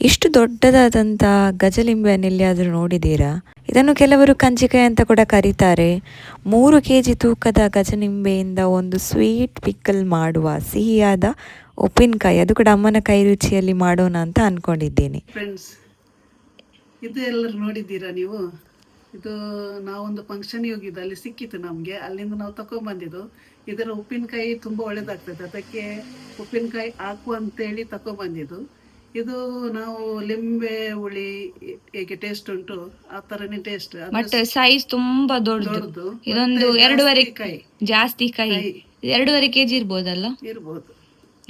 ಇಷ್ಟು ದೊಡ್ಡದಾದಂಥ ಗಜಲಿಂಬೆಯನ್ನು ಎಲ್ಲಿಯಾದರೂ ನೋಡಿದ್ದೀರಾ? ಇದನ್ನು ಕೆಲವರು ಕಂಚಿಕಾಯಿ ಅಂತ ಕೂಡ ಕರೀತಾರೆ. 3 kg ತೂಕದ ಗಜನಿಂಬೆಯಿಂದ ಒಂದು ಸ್ವೀಟ್ ಪಿಕ್ಕಲ್ ಮಾಡುವ ಸಿಹಿಯಾದ ಉಪ್ಪಿನಕಾಯಿ, ಅದು ಕೂಡ ಅಮ್ಮನ ಕೈ ರುಚಿಯಲ್ಲಿ ಮಾಡೋಣ ಅಂತ ಅಂದ್ಕೊಂಡಿದ್ದೇನೆ. ಫ್ರೆಂಡ್ಸ್, ಇದು ಎಲ್ಲರೂ ನೋಡಿದ್ದೀರಾ ನೀವು? ಇದು ನಾವೊಂದು ಫಂಕ್ಷನ್ಗೆ ಹೋಗಿದ್ದು, ಅಲ್ಲಿ ಸಿಕ್ಕಿತ್ತು ನಮಗೆ, ಅಲ್ಲಿಂದ ನಾವು ತಗೊಂಡ್ಬಂದಿದ್ದು. ಇದರ ಉಪ್ಪಿನಕಾಯಿ ತುಂಬ ಒಳ್ಳೇದಾಗ್ತದೆ, ಅದಕ್ಕೆ ಉಪ್ಪಿನಕಾಯಿ ಹಾಕು ಅಂತೇಳಿ ತಗೊಂಡ್ಬಂದಿದ್ದು. ಇದು ನಾವು ಲಿಂಬೆ ಹುಳಿ ಹೇಗೆ ಟೇಸ್ಟ್ ಉಂಟು ಆ ತರನೇ ಟೇಸ್ಟ್, ಬಟ್ ಸೈಜ್ ತುಂಬಾ ದೊಡ್ಡದು. ಇದೊಂದು 2.5 ಕಾಯಿ ಜಾಸ್ತಿ, ಕಾಯಿ 2.5 kg ಇರ್ಬೋದಲ್ಲ? ಇರ್ಬೋದು,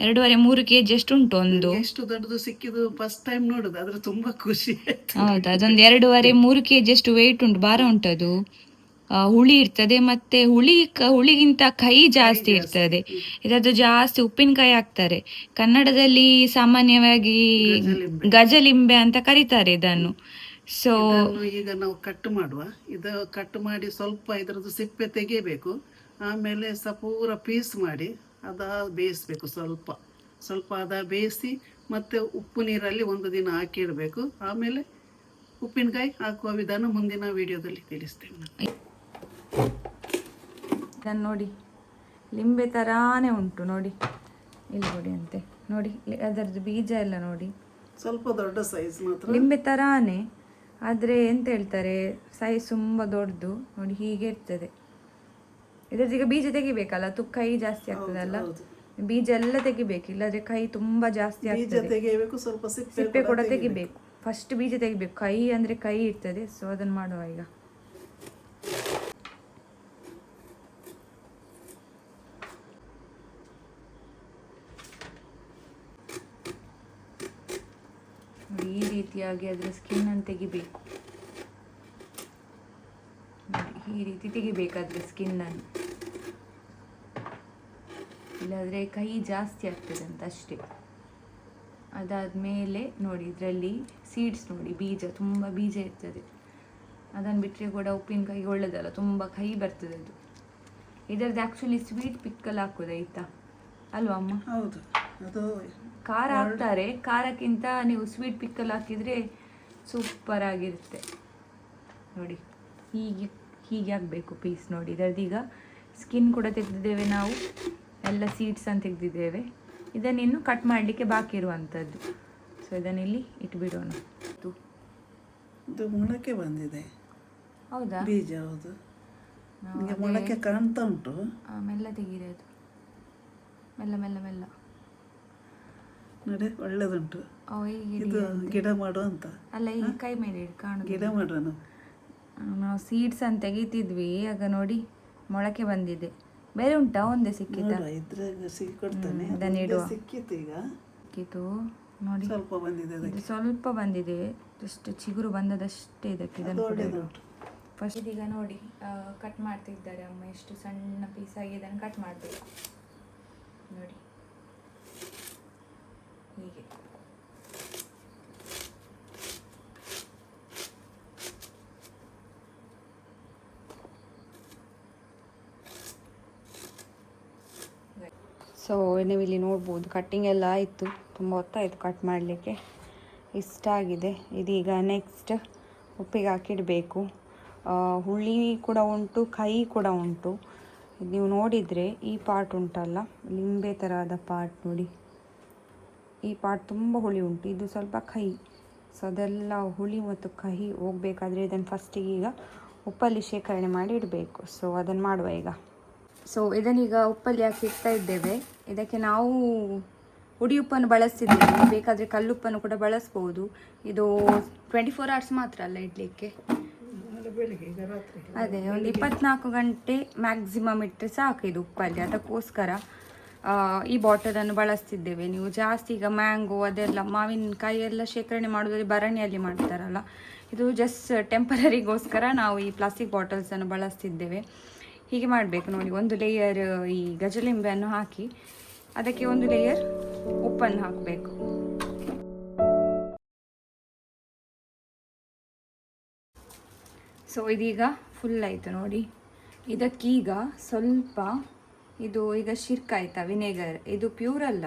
2.5-3 kg ಎಷ್ಟು ಉಂಟು. ಒಂದು ಎಷ್ಟು ದೊಡ್ಡದು ಸಿಕ್ಕಿದ್ದು ಫಸ್ಟ್ ಟೈಮ್ ನೋಡುದು, ಆದ್ರೆ ತುಂಬಾ ಖುಷಿ ಆಯ್ತು. ಹೌದು, ಅದೊಂದು 2.5-3 kg ಅಷ್ಟು ವೇಟ್ ಉಂಟು, ಭಾರ ಉಂಟದು. ಹುಳಿ ಇರ್ತದೆ, ಮತ್ತೆ ಹುಳಿಗಿಂತ ಕೈ ಜಾಸ್ತಿ ಇರ್ತದೆ. ಇದರದ್ದು ಜಾಸ್ತಿ ಉಪ್ಪಿನಕಾಯಿ ಹಾಕ್ತಾರೆ. ಕನ್ನಡದಲ್ಲಿ ಸಾಮಾನ್ಯವಾಗಿ ಗಜಲಿಂಬೆ ಅಂತ ಕರೀತಾರೆ ಇದನ್ನು. ಸೊ ಈಗ ನಾವು ಕಟ್ ಮಾಡುವ, ಇದು ಕಟ್ ಮಾಡಿ ಸ್ವಲ್ಪ ಇದರದ್ದು ಸಿಪ್ಪೆ ತೆಗಿಬೇಕು. ಆಮೇಲೆ ಪೂರ ಪೀಸ್ ಮಾಡಿ ಅದ ಬೇಯಿಸ್ಬೇಕು. ಸ್ವಲ್ಪ ಅದ ಬೇಯಿಸಿ ಮತ್ತೆ ಉಪ್ಪು ನೀರಲ್ಲಿ ಒಂದು ದಿನ ಹಾಕಿಡಬೇಕು. ಆಮೇಲೆ ಉಪ್ಪಿನಕಾಯಿ ಹಾಕುವ ವಿಧಾನ ಮುಂದಿನ ವಿಡಿಯೋದಲ್ಲಿ ತಿಳಿಸ್ತೇನೆ. ಇದನ್ನು ನೋಡಿ, ಲಿಂಬೆ ತರಾನೇ ಉಂಟು ನೋಡಿ, ಇಲ್ಲಿ ನೋಡಿ ಅಂತೆ ನೋಡಿ, ಅದರದ್ದು ಬೀಜ ಎಲ್ಲ ನೋಡಿ, ಸ್ವಲ್ಪ ದೊಡ್ಡ ಸೈಜ್ ಮಾತ್ರ, ಲಿಂಬೆ ತರಾನೇ. ಆದರೆ ಎಂತ ಹೇಳ್ತಾರೆ, ಸೈಜ್ ತುಂಬ ದೊಡ್ಡದು ನೋಡಿ, ಹೀಗೆ ಇರ್ತದೆ. ಇದರದೀಗ ಬೀಜ ತೆಗಿಬೇಕಲ್ಲ, ಕೈ ಜಾಸ್ತಿ ಆಗ್ತದಲ್ಲ, ಬೀಜ ಎಲ್ಲ ತೆಗಿಬೇಕು, ಇಲ್ಲಾದ್ರೆ ಕೈ ತುಂಬಾ ಜಾಸ್ತಿ ಆಗ್ತದೆ. ಸ್ವಲ್ಪ ಸಿಪ್ಪೆ ಕೂಡ ತೆಗಿಬೇಕು. ಫಸ್ಟ್ ಬೀಜ ತೆಗಿಬೇಕು, ಕೈ ಅಂದ್ರೆ ಕೈ ಇರ್ತದೆ. ಸೊ ಅದನ್ನು ಮಾಡುವ ಈಗ. ನೋಡಿ, ಈ ರೀತಿಯಾಗಿ ಅದರ ಸ್ಕಿನ್ ಅನ್ನು ತೆಗಿಬೇಕು. ಈ ರೀತಿ ತೆಗಿಬೇಕು ಅದರ ಸ್ಕಿನ್ ಅನ್ನು, ಇಲ್ಲಾದ್ರೆ ಕೈ ಜಾಸ್ತಿ ಆಗ್ತದೆ ಅಂತ ಅಷ್ಟೇ. ಅದಾದ್ಮೇಲೆ ನೋಡಿ, ಇದರಲ್ಲಿ ಸೀಡ್ಸ್ ನೋಡಿ, ಬೀಜ ತುಂಬ ಬೀಜ ಇರ್ತದೆ. ಅದನ್ನು ಬಿಟ್ಟರೆ ಕೂಡ ಉಪ್ಪಿನಕಾಯಿ ಒಳ್ಳೆದಲ್ಲ, ತುಂಬ ಕೈ ಬರ್ತದೆ ಅದು. ಇದರದ್ದು ಆ್ಯಕ್ಚುಲಿ ಸ್ವೀಟ್ ಪಿಕ್ಕಲ್ ಹಾಕೋದಾಯ್ತಾ ಅಲ್ವಾ ಅಮ್ಮ? ಹೌದು, ಅದು ಖಾರ ಹಾಕ್ತಾರೆ. ಖಾರಕ್ಕಿಂತ ನೀವು ಸ್ವೀಟ್ ಪಿಕ್ಕಲ್ ಹಾಕಿದರೆ ಸೂಪರ್ ಆಗಿರುತ್ತೆ ನೋಡಿ. ಹೀಗೆ ಆಗಬೇಕು ಪೀಸ್ ನೋಡಿ. ಇದರದೀಗ ಸ್ಕಿನ್ ಕೂಡ ತೆಗೆದಿದ್ದೇವೆ ನಾವು, ಎಲ್ಲ ಸೀಡ್ಸ್ ಅಂತ ತೆಗೆದಿದ್ದೇವೆ. ಇದನ್ನಿನ್ನು ಕಟ್ ಮಾಡಲಿಕ್ಕೆ ಬಾಕಿ ಇರುವಂಥದ್ದು. ಸೊ ಇದನ್ನಿಲ್ಲಿ ಇಟ್ಬಿಡೋಣ. ಇದು ಮೊಳಕೆ ಬಂದಿದೆ. ಹೌದಾ? ಬೀಜ ಹೌದು, ಮೊಳಕೆ ಕಾಣ್ತಾ ಉಂಟು. ಮೆಲ್ಲ ತೆಗೀರಿ, ಅದು ಮೆಲ್ಲ ಮೆಲ್ಲ ಮೆಲ್ಲ ನೋಡಿ, ಒಳ್ಳೇದುಂಟು. ಇದು ಗಿಡ ಮಾಡುವ ಅಂತ ಅಲ್ಲ, ಈ ಕೈ ಮೇಲೆ ಕಾಣುದು. ಗಿಡ ಮಾಡುವ ನಾವು ಸೀಡ್ಸ್ ಅಂತ ತೆಗಿತಿದ್ವಿ, ಆಗ ನೋಡಿ ಮೊಳಕೆ ಬಂದಿದೆ. ಬೇರೆ ಉಂಟಾ? ಒಂದೇ ಸಿಕ್ಕಿತಾ? ಸಿಕ್ಕಿಕೊಡ್ತಾನೆ, ಸಿಕ್ಕಿತ್ತು. ಈಗ ಸಿಕ್ಕಿತು ನೋಡಿ, ಸ್ವಲ್ಪ ಬಂದಿದೆ. ಸ್ವಲ್ಪ ಬಂದಿದೆ, ಜಸ್ಟ್ ಚಿಗುರು ಬಂದದಷ್ಟೇ ಇದಕ್ಕೆ. ಇದನ್ನು ಫಸ್ಟ್ ಇದೀಗ ನೋಡಿ ಕಟ್ ಮಾಡ್ತಿದ್ದಾರೆ ಅಮ್ಮ. ಎಷ್ಟು ಸಣ್ಣ ಪೀಸ್ ಆಗಿ ಇದನ್ನು ಕಟ್ ಮಾಡಬೇಕು ನೋಡಿ, ಹೀಗೆ. ಸೊ ನೀವಿಲ್ಲಿ ನೋಡ್ಬೋದು, ಕಟ್ಟಿಂಗ್ ಎಲ್ಲ ಆಯಿತು. ತುಂಬ ಹೊತ್ತಾಯಿತು ಕಟ್ ಮಾಡಲಿಕ್ಕೆ. ಇಷ್ಟ ಆಗಿದೆ. ಇದೀಗ ನೆಕ್ಸ್ಟ್ ಉಪ್ಪಿಗೆ ಹಾಕಿಡಬೇಕು. ಹುಳಿ ಕೂಡ ಉಂಟು, ಕೈ ಕೂಡ ಉಂಟು. ನೀವು ನೋಡಿದರೆ ಈ ಪಾರ್ಟ್ ಉಂಟಲ್ಲ, ಲಿಂಬೆ ಥರದ ಪಾರ್ಟ್ ನೋಡಿ, ಈ ಪಾರ್ಟ್ ತುಂಬ ಹುಳಿ ಉಂಟು. ಇದು ಸ್ವಲ್ಪ ಕಹಿ. ಸೊ ಅದೆಲ್ಲ ಹುಳಿ ಮತ್ತು ಕಹಿ ಹೋಗಬೇಕಾದ್ರೆ ಇದನ್ನು ಫಸ್ಟಿಗೆ ಈಗ ಉಪ್ಪಲ್ಲಿ ಶೇಖರಣೆ ಮಾಡಿ ಇಡಬೇಕು. ಸೊ ಅದನ್ನು ಮಾಡುವ ಈಗ. ಸೊ ಇದನ್ನೀಗ ಉಪ್ಪಲ್ಲಿ ಹಾಕಿ ಇಡ್ತಾ ಇದ್ದೇವೆ. ಇದಕ್ಕೆ ನಾವು ಹುಡಿ ಉಪ್ಪನ್ನು ಬಳಸ್ತಿದ್ದೇವೆ, ಬೇಕಾದರೆ ಕಲ್ಲುಪ್ಪನ್ನು ಕೂಡ ಬಳಸ್ಬೋದು. ಇದು 24 hours ಮಾತ್ರ ಅಲ್ಲ ಇಡಲಿಕ್ಕೆ, ಅದೇ ಒಂದು 24 ಗಂಟೆ ಮ್ಯಾಕ್ಸಿಮಮ್ ಇಟ್ಟರೆ ಸಾಕು ಇದು ಉಪ್ಪಲ್ಲಿ. ಅದಕ್ಕೋಸ್ಕರ ಈ ಬಾಟಲನ್ನು ಬಳಸ್ತಿದ್ದೇವೆ. ನೀವು ಜಾಸ್ತಿ ಈಗ ಮ್ಯಾಂಗೋ ಅದೆಲ್ಲ ಮಾವಿನಕಾಯಿ ಎಲ್ಲ ಶೇಖರಣೆ ಮಾಡೋದ್ರಲ್ಲಿ ಭರಣಿಯಲ್ಲಿ ಮಾಡ್ತಾರಲ್ಲ, ಇದು ಜಸ್ಟ್ ಟೆಂಪರರಿಗೋಸ್ಕರ ನಾವು ಈ ಪ್ಲಾಸ್ಟಿಕ್ ಬಾಟಲ್ಸನ್ನು ಬಳಸ್ತಿದ್ದೇವೆ. ಹೀಗೆ ಮಾಡಬೇಕು ನೋಡಿ. ಒಂದು ಲೇಯರ್ ಈ ಗಜಲಿಂಬೆಯನ್ನು ಹಾಕಿ ಅದಕ್ಕೆ ಒಂದು ಲೇಯರ್ ಉಪ್ಪನ್ನು ಹಾಕಬೇಕು. ಸೊ ಇದೀಗ ಫುಲ್ ಆಯಿತು ನೋಡಿ. ಇದಕ್ಕೀಗ ಸ್ವಲ್ಪ ಇದು ಈಗ ಶಿರ್ಕ್ ಆಯಿತಾ, ವಿನೆಗರ್. ಇದು ಪ್ಯೂರ್ ಅಲ್ಲ,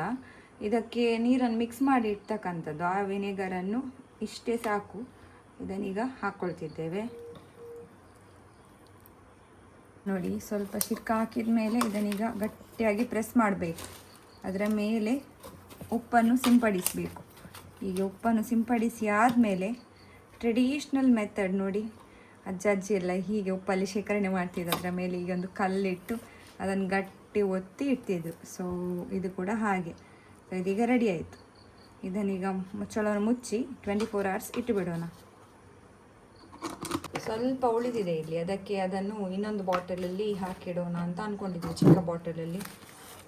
ಇದಕ್ಕೆ ನೀರನ್ನು ಮಿಕ್ಸ್ ಮಾಡಿ ಇಡ್ತಕ್ಕಂಥದ್ದು. ಆ ವಿನೆಗರನ್ನು ಇಷ್ಟೇ ಸಾಕು. ಇದನ್ನೀಗ ಹಾಕ್ಕೊಳ್ತಿದ್ದೇವೆ. ನೋಡಿ, ಸ್ವಲ್ಪ ಶಿರ್ಕ ಹಾಕಿದ ಮೇಲೆ ಇದನ್ನೀಗ ಗಟ್ಟಿಯಾಗಿ ಪ್ರೆಸ್ ಮಾಡಬೇಕು. ಅದರ ಮೇಲೆ ಉಪ್ಪನ್ನು ಸಿಂಪಡಿಸಬೇಕು. ಈಗ ಉಪ್ಪನ್ನು ಸಿಂಪಡಿಸಿ ಆದಮೇಲೆ ಟ್ರೆಡಿಷ್ನಲ್ ಮೆಥಡ್ ನೋಡಿ, ಅಜ್ಜಿ ಎಲ್ಲ ಹೀಗೆ ಉಪ್ಪಲ್ಲಿ ಶೇಖರಣೆ ಮಾಡ್ತಿದ್ರು. ಅದರ ಮೇಲೆ ಈಗ ಒಂದು ಕಲ್ಲಿಟ್ಟು ಅದನ್ನು ಗಟ್ಟಿ ಒತ್ತಿ ಇಡ್ತಿದ್ರು. ಸೊ ಇದು ಕೂಡ ಹಾಗೆ. ಸೊ ಇದೀಗ ರೆಡಿ ಆಯಿತು. ಇದನ್ನೀಗ ಮುಚ್ಚಳವನ್ನು ಮುಚ್ಚಿ 24 hours ಇಟ್ಟುಬಿಡೋಣ. ಸ್ವಲ್ಪ ಉಳಿದಿದೆ ಇಲ್ಲಿ, ಅದಕ್ಕೆ ಅದನ್ನು ಇನ್ನೊಂದು ಬಾಟಲಲ್ಲಿ ಹಾಕಿಡೋಣ ಅಂತ ಅಂದ್ಕೊಂಡಿದ್ವಿ. ಚಿಕ್ಕ ಬಾಟಲಲ್ಲಿ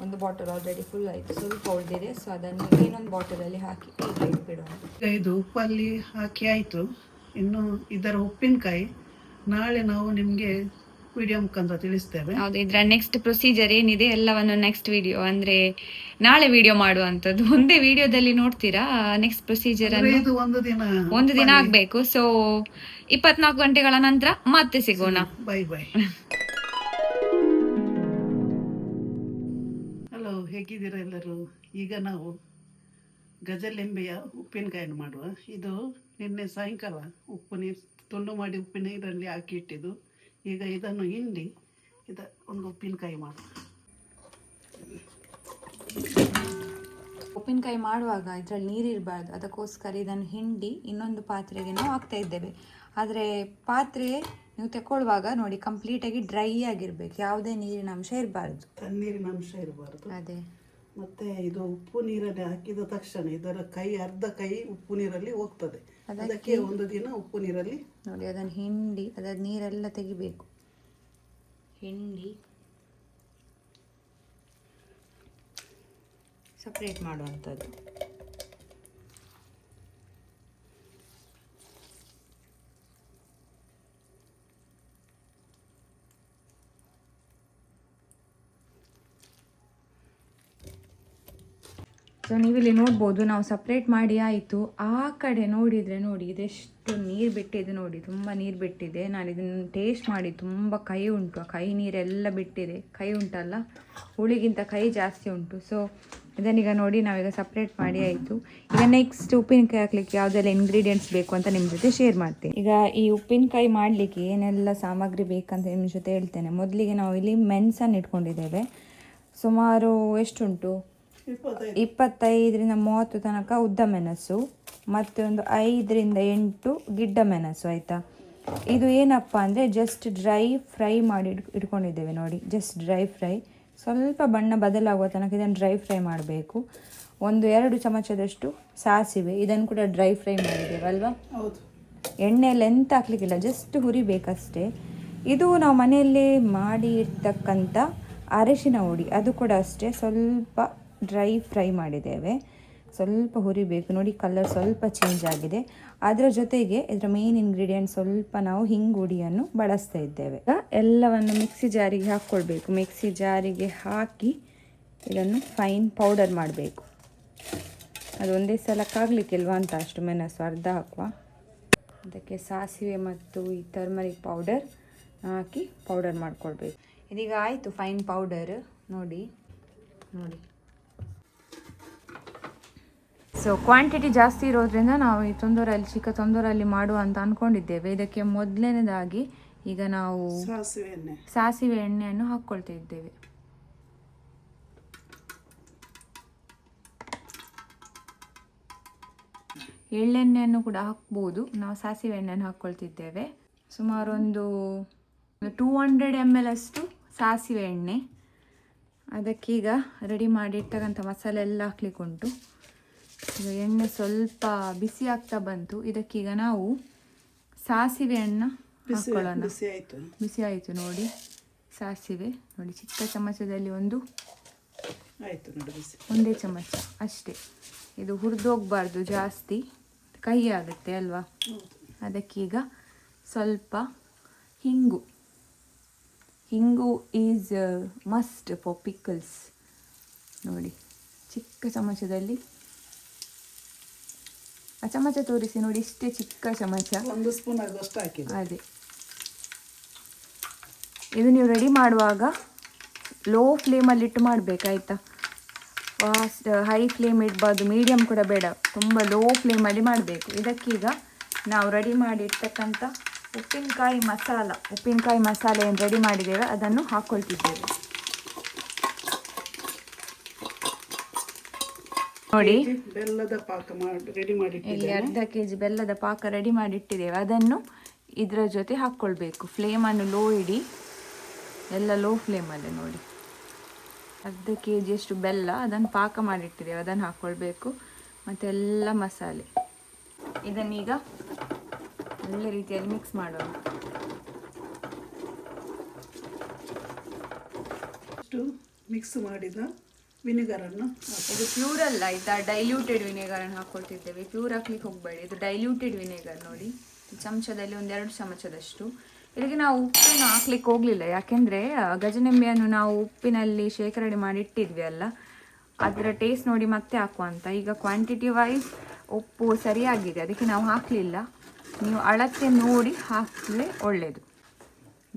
ಒಂದು ಬಾಟಲ್ ಆಲ್ರೆಡಿ ಫುಲ್ ಆಯಿತು, ಸ್ವಲ್ಪ ಉಳಿದಿದೆ. ಸೊ ಅದನ್ನು ಇನ್ನೊಂದು ಬಾಟಲಲ್ಲಿ ಹಾಕಿ ಈಗ ಇಟ್ಬಿಡೋಣ. ಇದು ಉಪ್ಪಲ್ಲಿ ಹಾಕಿ ಆಯಿತು. ಇನ್ನು ಇದರ ಉಪ್ಪಿನಕಾಯಿ ನಾಳೆ ನಾವು ನಿಮಗೆ ವಿಡಿಯೋ ಮುಖಾಂತರ ತಿಳಿಸ್ತೇವೆ. ಹೌದು, ಇದರ ನೆಕ್ಸ್ಟ್ ಪ್ರೊಸೀಜರ್ ಏನಿದೆ ಎಲ್ಲವನ್ನು ನೆಕ್ಸ್ಟ್ ವಿಡಿಯೋ ಅಂದರೆ ನಾಳೆ ವಿಡಿಯೋ ಮಾಡುವಂಥದ್ದು. ಒಂದೇ ವಿಡಿಯೋದಲ್ಲಿ ನೋಡ್ತೀರಾ ನೆಕ್ಸ್ಟ್ ಪ್ರೊಸೀಜರ್ ಅನ್ನು. ಇದು ಒಂದು ದಿನ ಆಗಬೇಕು. ಸೊ 24 ಗಂಟೆಗಳ ನಂತರ ಮತ್ತೆ ಸಿಗೋಣ. Bye bye. ಹಲೋ, ಹೇಗಿದ್ದೀರಾ ಎಲ್ಲರೂ? ಈಗ ನಾವು ಗಜಲಿಂಬೆಯ ಉಪ್ಪಿನಕಾಯಿಯನ್ನು ಮಾಡುವ. ಇದು ನಿನ್ನೆ ಸಾಯಂಕಾಲ ಉಪ್ಪು ನೀರು ತುಂಡು ಮಾಡಿ ಉಪ್ಪಿನ ನೀರಲ್ಲಿ ಹಾಕಿ ಇಟ್ಟಿದ್ದು. ಈಗ ಇದನ್ನು ಹಿಂಡಿ ಒಂದು ಉಪ್ಪಿನಕಾಯಿ ಮಾಡುವ. ಉಪ್ಪಿನಕಾಯಿ ಮಾಡುವಾಗ ಇದರಲ್ಲಿ ನೀರಿರಬಾರ್ದು, ಅದಕ್ಕೋಸ್ಕರ ಇದನ್ನು ಹಿಂಡಿ ಇನ್ನೊಂದು ಪಾತ್ರೆಗೆ ನಾವು ಹಾಕ್ತಾ ಇದ್ದೇವೆ. ಆದರೆ ಪಾತ್ರೆ ನೀವು ತಗೊಳ್ಳುವಾಗ ನೋಡಿ ಕಂಪ್ಲೀಟಾಗಿ ಡ್ರೈ ಆಗಿರ್ಬೇಕು, ಯಾವುದೇ ನೀರಿನ ಅಂಶ ಇರಬಾರ್ದು, ತಣ್ಣೀರಿನ ಅಂಶ ಇರಬಾರ್ದು. ಅದೇ. ಮತ್ತೆ ಇದು ಉಪ್ಪು ನೀರಲ್ಲಿ ಹಾಕಿದ ತಕ್ಷಣ ಇದರ ಅರ್ಧ ಕೈ ಉಪ್ಪು ನೀರಲ್ಲಿ ಹೋಗ್ತದೆ. ಅದಕ್ಕೆ ಒಂದು ದಿನ ಉಪ್ಪು ನೀರಲ್ಲಿ ನೋಡಿ ಅದನ್ನು ಹಿಂಡಿ ಅದರ ನೀರೆಲ್ಲ ತೆಗಿಬೇಕು. ಹಿಂಡಿ ಸಪ್ರೇಟ್ ಮಾಡುವಂಥದ್ದು. ಸೊ ನೀವಿಲ್ಲಿ ನೋಡ್ಬೋದು, ನಾವು ಸಪ್ರೇಟ್ ಮಾಡಿ ಆಯಿತು. ಆ ಕಡೆ ನೋಡಿದರೆ ನೋಡಿ ಇದೆಷ್ಟು ನೀರು ಬಿಟ್ಟಿದೆ ನೋಡಿ, ತುಂಬ ನೀರು ಬಿಟ್ಟಿದೆ. ನಾನು ಇದನ್ನು ಟೇಸ್ಟ್ ಮಾಡಿ ತುಂಬ ಕಹಿ ಉಂಟು, ಆ ಕಹಿ ನೀರೆಲ್ಲ ಬಿಟ್ಟಿದೆ. ಕಹಿ ಉಂಟಲ್ಲ, ಹುಳಿಗಿಂತ ಕಹಿ ಜಾಸ್ತಿ ಉಂಟು. ಸೊ ಇದನ್ನೀಗ ನೋಡಿ ನಾವೀಗ ಸಪ್ರೇಟ್ ಮಾಡಿ ಆಯಿತು. ಈಗ ನೆಕ್ಸ್ಟ್ ಉಪ್ಪಿನಕಾಯಿ ಹಾಕ್ಲಿಕ್ಕೆ ಯಾವುದೆಲ್ಲ ಇಂಗ್ರೀಡಿಯೆಂಟ್ಸ್ ಬೇಕು ಅಂತ ನಿಮ್ಮ ಜೊತೆ ಶೇರ್ ಮಾಡ್ತೀನಿ. ಈಗ ಈ ಉಪ್ಪಿನಕಾಯಿ ಮಾಡಲಿಕ್ಕೆ ಏನೆಲ್ಲ ಸಾಮಗ್ರಿ ಬೇಕಂತ ನಿಮ್ಮ ಜೊತೆ ಹೇಳ್ತೇನೆ. ಮೊದಲಿಗೆ ನಾವು ಇಲ್ಲಿ ಮೆಣಸನ್ನು ಇಟ್ಕೊಂಡಿದ್ದೇವೆ. ಸುಮಾರು ಎಷ್ಟುಂಟು, 25ರಿಂದ 30 ತನಕ ಉದ್ದ ಮೆಣಸು, ಮತ್ತು ಒಂದು 5ರಿಂದ 8 ಗಿಡ್ಡ ಮೆಣಸು. ಆಯಿತಾ, ಇದು ಏನಪ್ಪ ಅಂದರೆ ಜಸ್ಟ್ ಡ್ರೈ ಫ್ರೈ ಮಾಡಿ ಇಟ್ಕೊಂಡಿದ್ದೇವೆ ನೋಡಿ, ಜಸ್ಟ್ ಡ್ರೈ ಫ್ರೈ. ಸ್ವಲ್ಪ ಬಣ್ಣ ಬದಲಾಗುವ ತನಕ ಇದನ್ನು ಡ್ರೈ ಫ್ರೈ ಮಾಡಬೇಕು. 1-2 ಚಮಚದಷ್ಟು ಸಾಸಿವೆ, ಇದನ್ನು ಕೂಡ ಡ್ರೈ ಫ್ರೈ ಮಾಡಿದ್ದೇವೆ ಅಲ್ವಾ. ಎಣ್ಣೆಯಲ್ಲಿ ಎಂತ ಹಾಕ್ಲಿಕ್ಕಿಲ್ಲ, ಜಸ್ಟ್ ಹುರಿಬೇಕಷ್ಟೇ. ಇದು ನಾವು ಮನೆಯಲ್ಲೇ ಮಾಡಿ ಇರ್ತಕ್ಕಂಥ ಅರಿಶಿನ ಹುಡಿ, ಅದು ಕೂಡ ಅಷ್ಟೇ ಸ್ವಲ್ಪ ಡ್ರೈ ಫ್ರೈ ಮಾಡಿದ್ದೇವೆ. ಸ್ವಲ್ಪ ಹುರಿಬೇಕು ನೋಡಿ, ಕಲರ್ ಸ್ವಲ್ಪ ಚೇಂಜ್ ಆಗಿದೆ. ಅದರ ಜೊತೆಗೆ ಇದರ ಮೇನ್ ಇಂಗ್ರೀಡಿಯೆಂಟ್ ಸ್ವಲ್ಪ ನಾವು ಹಿಂಗುಡಿಯನ್ನು ಬಳಸ್ತಾ ಇದ್ದೇವೆ. ಎಲ್ಲವನ್ನು ಮಿಕ್ಸಿ ಜಾರಿಗೆ ಹಾಕ್ಕೊಳ್ಬೇಕು. ಮಿಕ್ಸಿ ಜಾರಿಗೆ ಹಾಕಿ ಇದನ್ನು ಫೈನ್ ಪೌಡರ್ ಮಾಡಬೇಕು. ಅದು ಒಂದೇ ಸಲಕ್ಕಾಗಲಿಕ್ಕಿಲ್ವಾ ಅಂತ ಅಷ್ಟು ಮೆಣಸು ಅರ್ಧ ಹಾಕುವ. ಅದಕ್ಕೆ ಸಾಸಿವೆ ಮತ್ತು ಈ ಟರ್ಮರಿಕ್ ಪೌಡರ್ ಹಾಕಿ ಪೌಡರ್ ಮಾಡ್ಕೊಳ್ಬೇಕು. ಇದೀಗ ಆಯಿತು ಫೈನ್ ಪೌಡರ್ ನೋಡಿ. ಸೊ ಕ್ವಾಂಟಿಟಿ ಜಾಸ್ತಿ ಇರೋದ್ರಿಂದ ನಾವು ಈ ಚಿಕ್ಕ ತೊಂದರಲ್ಲಿ ಮಾಡುವ ಅಂತ ಅಂದ್ಕೊಂಡಿದ್ದೇವೆ. ಇದಕ್ಕೆ ಮೊದಲನೇದಾಗಿ ಈಗ ನಾವು ಸಾಸಿವೆ ಎಣ್ಣೆಯನ್ನು ಹಾಕ್ಕೊಳ್ತಾ ಇದ್ದೇವೆ. ಎಳ್ಳೆಣ್ಣೆಯನ್ನು ಕೂಡ ಹಾಕ್ಬೋದು, ನಾವು ಸಾಸಿವೆ ಎಣ್ಣೆಯನ್ನು ಹಾಕ್ಕೊಳ್ತಿದ್ದೇವೆ. ಸುಮಾರು ಒಂದು 200 ml ಅಷ್ಟು ಸಾಸಿವೆ ಎಣ್ಣೆ. ಅದಕ್ಕೀಗ ರೆಡಿ ಮಾಡಿ ಇಟ್ಟಕ್ಕಂಥ ಮಸಾಲೆ ಎಲ್ಲ ಹಾಕ್ಲಿಕ್ಕೆ ಉಂಟು. ಈಗ ಎಣ್ಣೆ ಸ್ವಲ್ಪ ಬಿಸಿ ಆಗ್ತಾ ಬಂತು. ಇದಕ್ಕೀಗ ನಾವು ಸಾಸಿವೆಯನ್ನು ಹಾಕ್ಕೊಳ್ಳೋಣ. ಬಿಸಿ ಆಯಿತು ನೋಡಿ ಸಾಸಿವೆ. ನೋಡಿ ಚಿಕ್ಕ ಚಮಚದಲ್ಲಿ ಒಂದೇ ಚಮಚ ಅಷ್ಟೇ. ಇದು ಹುರಿದೋಗ್ಬಾರ್ದು ಜಾಸ್ತಿ, ಕಹಿ ಆಗುತ್ತೆ ಅಲ್ವಾ. ಅದಕ್ಕೀಗ ಸ್ವಲ್ಪ ಹಿಂಗು ಈಸ್ ಮಸ್ಟ್ ಫಾರ್ ಪಿಕಲ್ಸ್. ನೋಡಿ ಚಿಕ್ಕ ಚಮಚದಲ್ಲಿ, ಆ ಚಮಚ ತೋರಿಸಿ ನೋಡಿ, ಇಷ್ಟೇ ಚಿಕ್ಕ ಚಮಚ, 1 ಸ್ಪೂನ್ ಆಗುವಷ್ಟು ಹಾಕಿ. ಅದೇ. ಇದು ನೀವು ರೆಡಿ ಮಾಡುವಾಗ ಲೋ ಫ್ಲೇಮಲ್ಲಿ ಇಟ್ಟು ಮಾಡಬೇಕಾಯ್ತಾ. ಫಾಸ್ಟ್ ಹೈ ಫ್ಲೇಮ್ ಇಡಬಾರ್ದು, ಮೀಡಿಯಮ್ ಕೂಡ ಬೇಡ, ತುಂಬ ಲೋ ಫ್ಲೇಮಲ್ಲಿ ಮಾಡಬೇಕು. ಇದಕ್ಕೀಗ ನಾವು ರೆಡಿ ಮಾಡಿ ಇರ್ತಕ್ಕಂಥ ಉಪ್ಪಿನಕಾಯಿ ಮಸಾಲೆ ಏನು ರೆಡಿ ಮಾಡಿದ್ದೇವೆ ಅದನ್ನು ಹಾಕ್ಕೊಳ್ತಿದ್ದೇವೆ. ನೋಡಿ ಬೆಲ್ಲದ ಪಾಕ ರೆಡಿ ಮಾಡಿ ಇಲ್ಲಿ ಅರ್ಧ kg ಬೆಲ್ಲದ ಪಾಕ ರೆಡಿ ಮಾಡಿ ಇಟ್ಟಿದ್ದೇವೆ. ಅದನ್ನು ಇದರ ಜೊತೆ ಹಾಕ್ಕೊಳ್ಬೇಕು. ಫ್ಲೇಮನ್ನು ಲೋ ಇಡಿ, ಎಲ್ಲ ಲೋ ಫ್ಲೇಮಲ್ಲೇ ನೋಡಿ. ಅರ್ಧ kg ಅಷ್ಟು ಬೆಲ್ಲ ಅದನ್ನು ಪಾಕ ಮಾಡಿಟ್ಟಿದ್ದೇವೆ, ಅದನ್ನು ಹಾಕ್ಕೊಳ್ಬೇಕು. ಮತ್ತು ಎಲ್ಲ ಮಸಾಲೆ ಇದನ್ನೀಗ ಒಳ್ಳೆ ರೀತಿಯಲ್ಲಿ ಮಿಕ್ಸ್ ಮಾಡೋಣ. ಮಿಕ್ಸ್ ಮಾಡಿದ ವಿನೆಗರನ್ನು, ಇದು ಪ್ಯೂರ್ ಅಲ್ಲ ಆಯ್ತಾ, ಡೈಲ್ಯೂಟೆಡ್ ವಿನೆಗರನ್ನು ಹಾಕ್ಕೊಳ್ತಿದ್ದೇವೆ. ಪ್ಯೂರ್ ಹಾಕ್ಲಿಕ್ಕೆ ಹೋಗಬೇಡಿ, ಇದು ಡೈಲ್ಯೂಟೆಡ್ ವಿನೆಗರ್. ನೋಡಿ ಚಮಚದಲ್ಲಿ 1-2 ಚಮಚದಷ್ಟು. ಇದಕ್ಕೆ ನಾವು ಉಪ್ಪನ್ನು ಹಾಕ್ಲಿಕ್ಕೆ ಹೋಗಲಿಲ್ಲ, ಯಾಕೆಂದರೆ ಗಜನಿಂಬೆಯನ್ನು ನಾವು ಉಪ್ಪಿನಲ್ಲಿ ಶೇಖರಣೆ ಮಾಡಿ ಇಟ್ಟಿದ್ವಿ ಅಲ್ಲ, ಅದರ ಟೇಸ್ಟ್ ನೋಡಿ ಮತ್ತೆ ಹಾಕುವ ಅಂತ. ಈಗ ಕ್ವಾಂಟಿಟಿ ವೈಸ್ ಉಪ್ಪು ಸರಿಯಾಗಿದೆ, ಅದಕ್ಕೆ ನಾವು ಹಾಕಲಿಲ್ಲ. ನೀವು ಅಳತೆ ನೋಡಿ ಹಾಕಲೇ ಒಳ್ಳೆಯದು.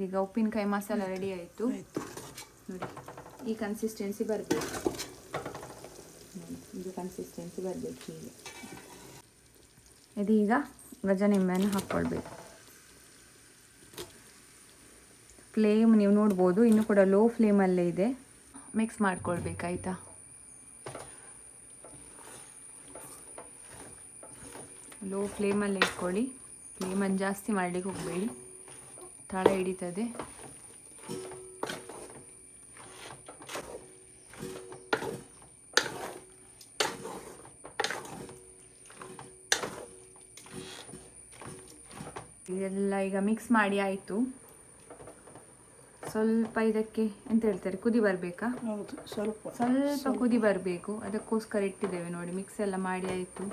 ಈಗ ಉಪ್ಪಿನಕಾಯಿ ಮಸಾಲ ರೆಡಿ ಆಯಿತು ನೋಡಿ. ಈ ಕನ್ಸಿಸ್ಟೆನ್ಸಿ ಬರಬೇಕು, ಇದು ಕನ್ಸಿಸ್ಟೆನ್ಸಿ ಬರಬೇಕು ಹೀಗೆ. ಇದೀಗ ಗಜನಿಂಬೆಯನ್ನು ಹಾಕ್ಕೊಳ್ಬೇಕು. ಫ್ಲೇಮ್ ನೀವು ನೋಡ್ಬೋದು ಇನ್ನೂ ಕೂಡ ಲೋ ಫ್ಲೇಮಲ್ಲೇ ಇದೆ. ಮಿಕ್ಸ್ ಮಾಡ್ಕೊಳ್ಬೇಕಾಯ್ತಾ. ಲೋ ಫ್ಲೇಮಲ್ಲಿ ಇಟ್ಕೊಳ್ಳಿ, ಫ್ಲೇಮನ್ನು ಜಾಸ್ತಿ ಮಾಡಲಿಕ್ಕೆ ಹೋಗಬೇಡಿ, ತಳ ಹಿಡಿತದೆ. ಇದೆಲ್ಲ ಈಗ ಮಿಕ್ಸ್ ಮಾಡಿ ಆಯಿತು. ಸ್ವಲ್ಪ ಇದಕ್ಕೆ ಎಂತ ಹೇಳ್ತಾರೆ, ಕುದಿ ಬರಬೇಕಾ? ಹೌದು, ಸ್ವಲ್ಪ ಕುದಿ ಬರಬೇಕು, ಅದಕ್ಕೋಸ್ಕರ ಇಟ್ಟಿದ್ದೇವೆ. ನೋಡಿ ಮಿಕ್ಸ್ ಎಲ್ಲ ಮಾಡಿ ಆಯಿತು.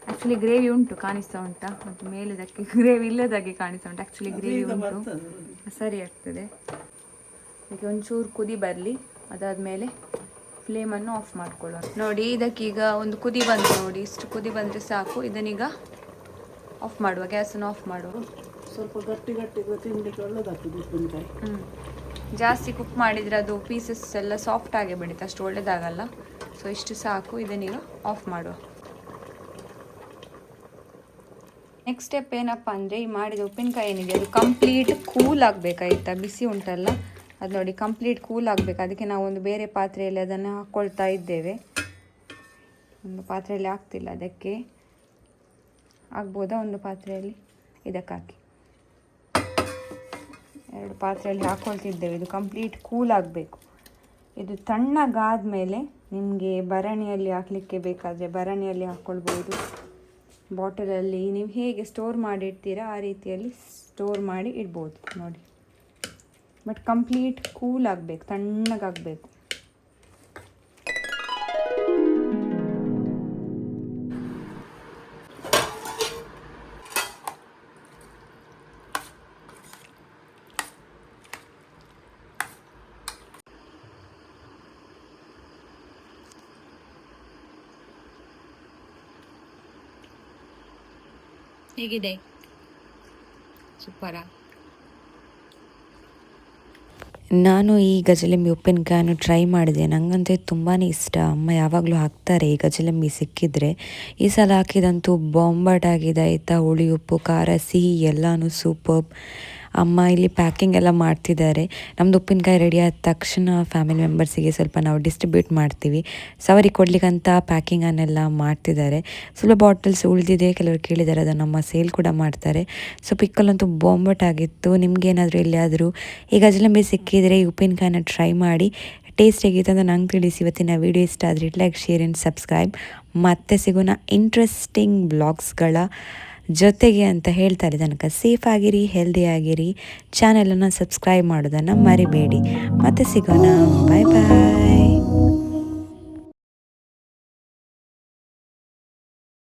ಆ್ಯಕ್ಚುಲಿ ಗ್ರೇವಿ ಉಂಟು, ಕಾಣಿಸ್ತಾ ಉಂಟಾ? ಮತ್ತು ಮೇಲೆದಕ್ಕೆ ಗ್ರೇವಿ ಇಲ್ಲದಾಗೆ ಕಾಣಿಸ್ತಾ ಉಂಟು. ಆ್ಯಕ್ಚುಲಿ ಗ್ರೇವಿ ಉಂಟು, ಸರಿ ಆಗ್ತದೆ. ಇದಕ್ಕೆ ಒಂಚೂರು ಕುದಿ ಬರಲಿ, ಅದಾದಮೇಲೆ ಫ್ಲೇಮನ್ನು ಆಫ್ ಮಾಡ್ಕೊಳ್ಳೋಣ. ನೋಡಿ ಇದಕ್ಕೀಗ ಒಂದು ಕುದಿ ಬಂದು ನೋಡಿ, ಇಷ್ಟು ಕುದಿ ಬಂದರೆ ಸಾಕು. ಇದನ್ನೀಗ ಆಫ್ ಮಾಡುವ, ಗ್ಯಾಸನ್ನು ಆಫ್ ಮಾಡುವ. ಸ್ವಲ್ಪ ಗಟ್ಟಿ ತಿನ್ನಲಿಕ್ಕೆ ಒಳ್ಳೆದಾಗ್ತದೆ ಉಪ್ಪಿನಕಾಯಿ. ಜಾಸ್ತಿ ಕುಕ್ ಮಾಡಿದರೆ ಅದು ಪೀಸಸ್ ಎಲ್ಲ ಸಾಫ್ಟ್ ಆಗಿ ಬಿಡುತ್ತೆ, ಅಷ್ಟು ಒಳ್ಳೆಯದಾಗಲ್ಲ. ಸೊ ಇಷ್ಟು ಸಾಕು, ಇದನ್ನೀಗ ಆಫ್ ಮಾಡುವ. ನೆಕ್ಸ್ಟ್ ಸ್ಟೆಪ್ ಏನಪ್ಪ ಅಂದರೆ, ಈ ಮಾಡಿದ ಉಪ್ಪಿನಕಾಯಿ ಏನಿದೆ ಅದು ಕಂಪ್ಲೀಟ್ ಕೂಲ್ ಆಗಬೇಕಾಯ್ತಾ. ಬಿಸಿ ಉಂಟಲ್ಲ ಅದು ನೋಡಿ ಕಂಪ್ಲೀಟ್ ಕೂಲ್ ಆಗಬೇಕು. ಅದಕ್ಕೆ ನಾವು ಒಂದು ಬೇರೆ ಪಾತ್ರೆಯಲ್ಲಿ ಅದನ್ನು ಹಾಕ್ಕೊಳ್ತಾ ಇದ್ದೇವೆ. ಒಂದು ಪಾತ್ರೆಯಲ್ಲಿ ಆಗ್ತಿಲ್ಲ, ಅದಕ್ಕೆ ಆಗ್ಬೋದಾ ಒಂದು ಪಾತ್ರೆಯಲ್ಲಿ? ಇದಕ್ಕೆ ಹಾಕಿ 2 ಪಾತ್ರೆಯಲ್ಲಿ ಹಾಕ್ಕೊಳ್ತಿದ್ದೇವೆ. ಇದು ಕಂಪ್ಲೀಟ್ ಕೂಲ್ ಆಗಬೇಕು. ಇದು ತಣ್ಣಗಾದ ಮೇಲೆ ನಿಮಗೆ ಭರಣಿಯಲ್ಲಿ ಹಾಕಲಿಕ್ಕೆ ಬೇಕಾದರೆ ಭರಣಿಯಲ್ಲಿ ಹಾಕ್ಕೊಳ್ಬೋದು, ಬಾಟಲಲ್ಲಿ ನೀವು ಹೇಗೆ ಸ್ಟೋರ್ ಮಾಡಿ ಇಡ್ತೀರಾ ಆ ರೀತಿಯಲ್ಲಿ ಸ್ಟೋರ್ ಮಾಡಿ ಇಡ್ಬೋದು ನೋಡಿ. ಬಟ್ ಕಂಪ್ಲೀಟ್ ಕೂಲ್ ಆಗಬೇಕು, ತಣ್ಣಗಾಗಬೇಕು. ಹೇಗಿದೆ? ಸೂಪರಾ? ನಾನು ಈ ಗಜಲಿಂಬೆ ಉಪ್ಪಿನಕಾಯನ್ನು ಟ್ರೈ ಮಾಡಿದೆ. ನನಗಂತೂ ತುಂಬಾ ಇಷ್ಟ. ಅಮ್ಮ ಯಾವಾಗಲೂ ಹಾಕ್ತಾರೆ ಈ ಗಜಲಿಂಬೆ ಸಿಕ್ಕಿದರೆ. ಈ ಸಲ ಹಾಕಿದಂತೂ ಬಾಂಬಾಟಾಗಿದೆ ಆಯಿತಾ. ಹುಳಿ, ಉಪ್ಪು, ಖಾರ, ಸಿಹಿ ಎಲ್ಲನೂ ಸೂಪರ್ಬ್. ಅಮ್ಮ ಇಲ್ಲಿ ಪ್ಯಾಕಿಂಗ್ ಎಲ್ಲ ಮಾಡ್ತಿದ್ದಾರೆ. ನಮ್ಮದು ಉಪ್ಪಿನಕಾಯಿ ರೆಡಿ ಆದ ತಕ್ಷಣ ಫ್ಯಾಮಿಲಿ ಮೆಂಬರ್ಸಿಗೆ ಸ್ವಲ್ಪ ನಾವು ಡಿಸ್ಟ್ರಿಬ್ಯೂಟ್ ಮಾಡ್ತೀವಿ. ಸೊ ಅವರಿಗೆ ಕೊಡ್ಲಿಕ್ಕಂತ ಪ್ಯಾಕಿಂಗನ್ನೆಲ್ಲ ಮಾಡ್ತಿದ್ದಾರೆ. ಸ್ವಲ್ಪ ಬಾಟಲ್ಸ್ ಉಳಿದಿದೆ, ಕೆಲವರು ಕೇಳಿದ್ದಾರೆ, ಅದನ್ನು ನಮ್ಮ ಸೇಲ್ ಕೂಡ ಮಾಡ್ತಾರೆ. ಸೊ ಪಿಕ್ಕಲ್ಲಂತೂ ಬಾಂಬಾಟಾಗಿತ್ತು. ನಿಮಗೇನಾದರೂ ಎಲ್ಲಿಯಾದರೂ ಈ ಗಜಲಿಂಬೆ ಸಿಕ್ಕಿದರೆ ಈ ಉಪ್ಪಿನಕಾಯಿನ ಟ್ರೈ ಮಾಡಿ. ಟೇಸ್ಟ್ ಹೇಗಿತ್ತು ಅಂತ ನಂಗೆ ತಿಳಿಸಿ. ಇವತ್ತಿನ ವೀಡಿಯೋ ಇಷ್ಟ ಆದರೆ ಲೈಕ್, ಶೇರ್ ಆ್ಯಂಡ್ ಸಬ್ಸ್ಕ್ರೈಬ್. ಮತ್ತೆ ಸಿಗೋಣ ಇಂಟ್ರೆಸ್ಟಿಂಗ್ ಬ್ಲಾಗ್ಸ್ಗಳ ಜೊತೆಗೆ ಅಂತ ಹೇಳ್ತಾರೆ. ತನಕ ಸೇಫ್ ಆಗಿರಿ, ಹೆಲ್ದಿ ಆಗಿರಿ. ಚಾನೆಲನ್ನು ಸಬ್ಸ್ಕ್ರೈಬ್ ಮಾಡೋದನ್ನು ಮರಿಬೇಡಿ. ಮತ್ತೆ ಸಿಗೋಣ. ಬಾಯ್ ಬಾಯ್.